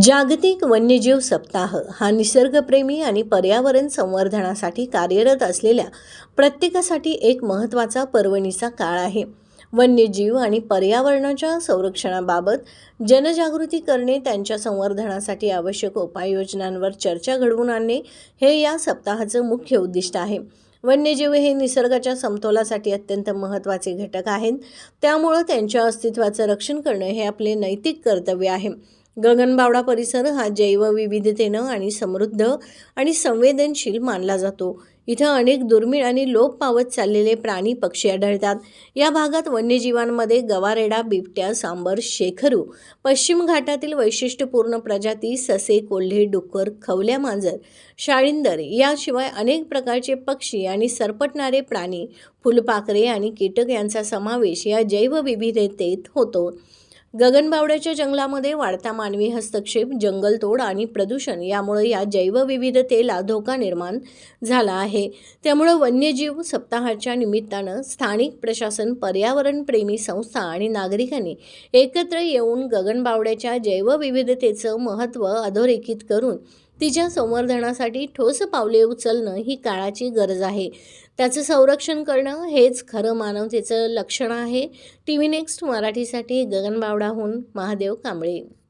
जागतिक वन्यजीव सप्ताह हा निसर्गप्रेमी आणि पर्यावरण संवर्धनासाठी कार्यरत असलेल्या प्रत्येकासाठी एक महत्त्वाचा पर्वणीचा काळ आहे. वन्यजीव आणि पर्यावरणाच्या संरक्षणाबाबत जनजागृती करणे, त्यांच्या संवर्धनासाठी आवश्यक उपाययोजनांवर चर्चा घडवून आणणे हे या सप्ताहाचं मुख्य उद्दिष्ट आहे. वन्यजीव हे निसर्गाच्या समतोलासाठी अत्यंत महत्त्वाचे घटक आहेत. त्यामुळं त्यांच्या अस्तित्वाचं रक्षण करणं हे आपले नैतिक कर्तव्य आहे. गगनबावडा परिसर हा जैवविविधतेनं आणि समृद्ध आणि संवेदनशील मानला जातो. इथं अनेक दुर्मिळ आणि लोप पावत चाललेले प्राणी पक्षी आढळतात. या भागात वन्यजीवांमध्ये गवारेडा, बिबट्या, सांबर, शेखरू, पश्चिम घाटातील वैशिष्ट्यपूर्ण प्रजाती, ससे, कोल्हे, डुक्कर, खवल्या मांजर, शाळींदर याशिवाय अनेक प्रकारचे पक्षी आणि सरपटणारे प्राणी, फुलपाखरे आणि कीटक यांचा समावेश या जैवविविधतेत होतो. गगनबावड्याच्या जंगलामध्ये वाढता मानवी हस्तक्षेप, जंगलतोड आणि प्रदूषण यामुळे या जैवविविधतेला धोका निर्माण झाला आहे. त्यामुळे वन्यजीव सप्ताहाच्या निमित्तानं स्थानिक प्रशासन, पर्यावरणप्रेमी संस्था आणि नागरिकांनी एकत्र येऊन गगनबावड्याच्या जैवविविधतेचं महत्त्व अधोरेखित करून तिच्या संवर्धनासाठी ठोस पावले उचलणं ही काळाची गरज आहे. त्याचं संरक्षण करणं हेच खरं मानवतेचं लक्षण आहे. TV नेक्स्ट मराठीसाठी गगनबावडाहून महादेव कांबळे.